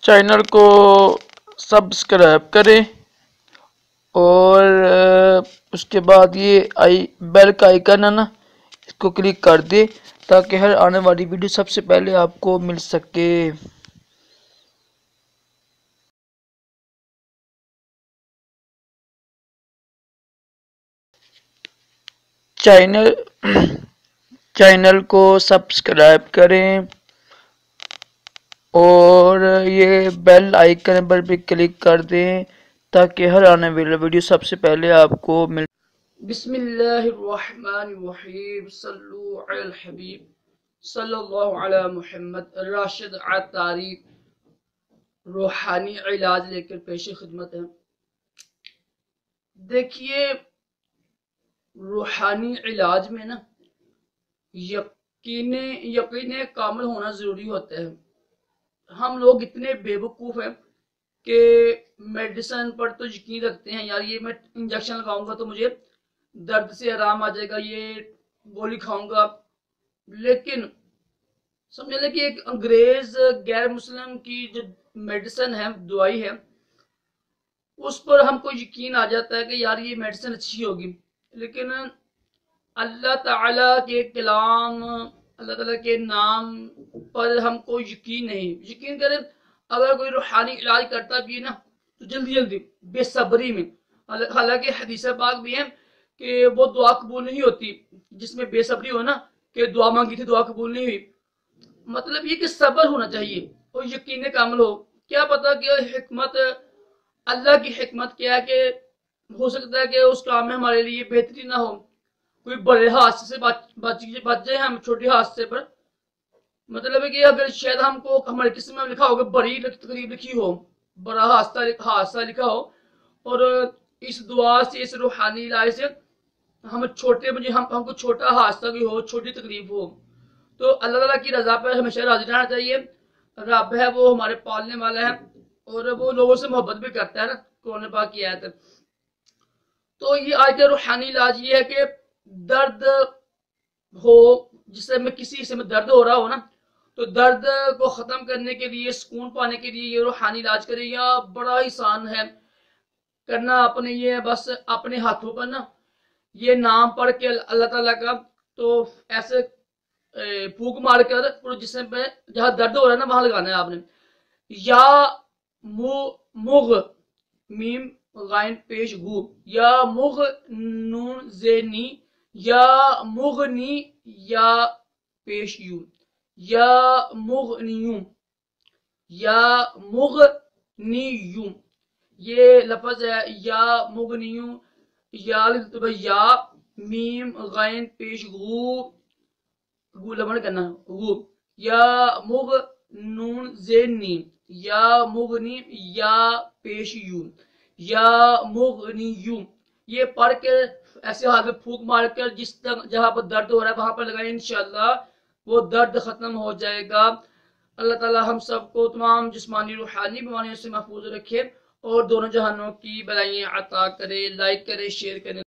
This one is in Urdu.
چینل کو سبسکرائب کریں اور اس کے بعد یہ بیل کا آئیکن ہے نا، اس کو کلک کر دیں تاکہ ہر آنے والی ویڈیو سب سے پہلے آپ کو مل سکے۔ چینل کو سبسکرائب کریں اور یہ بیل آئیکن پر بھی کلک کر دیں تاکہ ہر آنے والی ویڈیو سب سے پہلے آپ کو مل۔ بسم اللہ الرحمن الرحیم، صلو علی الحبیب صلی اللہ علی محمد۔ راشد عطاری روحانی علاج لے کر پیش خدمت ہے۔ دیکھیے، روحانی علاج میں نا یقین کامل ہونا ضروری ہوتا ہے۔ ہم لوگ اتنے بے وقوف ہیں کہ میڈیسن پر تو یقین رکھتے ہیں، یار یہ میں انجیکشن لگاؤں گا تو مجھے درد سے آرام آ جائے گا، یہ گولی کھاؤں گا، لیکن سمجھ لیں کہ ایک انگریز غیر مسلم کی جو میڈیسن ہے، دوائی ہے، اس پر ہم کو یقین آ جاتا ہے کہ یار یہ میڈیسن اچھی ہوگی، لیکن اللہ تعالیٰ کے کلام، اللہ تعالیٰ کے نام پر ہم کو یقین نہیں۔ یقین کریں، اگر کوئی روحانی علاج کرتا بھی ہے نا تو جلدی بے صبری میں، حالانکہ حدیث پاک بھی ہے کہ وہ دعا قبول نہیں ہوتی جس میں بے صبری ہو نا، کہ دعا مانگی تھی دعا قبول نہیں ہوئی۔ مطلب یہ کہ صبر ہونا چاہیے اور یقین کامل ہو۔ کیا پتا کہ حکمت، اللہ کی حکمت کیا ہے کہ ہو سکتا ہے کہ اس کام میں ہمارے لیے بہتری نہ ہو، کوئی بڑے حادثے سے بچ جائے ہم چھوٹے حادثے پر۔ مطلب ہے کہ اگر شاید ہم کو ہمارے قسم میں لکھا ہوگا بڑی تقریب لکھی ہو، بڑا حادثہ لکھا ہو، اور اس دعا سے، اس روحانی علاج سے ہم کو چھوٹا حادثہ بھی ہو، چھوٹی تکلیف ہو، تو اللہ تعالیٰ کی رضا پر ہمیشہ راضی رہنا چاہیے۔ رب ہے وہ ہمارے پالنے والا ہے اور وہ لوگوں سے محبت بھی کرتا ہے نا، قرآن پاک کی آیت ہے۔ تو یہ آج کا روحانی علاج یہ ہے کہ درد ہو، جس سے میں کسی حصے میں درد ہو رہا ہو نا، تو درد کو ختم کرنے کے لیے، سکون پانے کے لیے یہ روحانی علاج کریں۔ یا بڑا آسان ہے کرنا، اپنے یہ بس اپنے ہاتھوں پر نا یہ نام پڑھ کے اللہ تعالیٰ کا، تو ایسے پھونک مار کر پورے جسم پہ جہاں درد ہو رہا ہے نا وہاں لگانا ہے آپ نے۔ یا مغ میم غائن پیش گو، یا مغ نون زینی، یا مغنی یا پیش یوں، یا مغنیوں، یا مغنیوں، یہ لفظ ہے یا مغنیوں، یا میم غائن پیش گو لمن کرنا غو، یا مغ نون زینی، یا مغنی یا پیش یوں، یا مغنیوں، یہ پڑھ کے ایسے ہاتھ میں پھونک مار کر جہاں پر درد ہو رہا ہے وہاں پر لگائیں، انشاءاللہ وہ درد ختم ہو جائے گا۔ اللہ تعالی ہم سب کو تمام جسمانی روحانی بیماریوں سے محفوظ رکھے اور دونوں جہانوں کی بلائیں عطا کرے۔ لائک کرے، شیئر کرے۔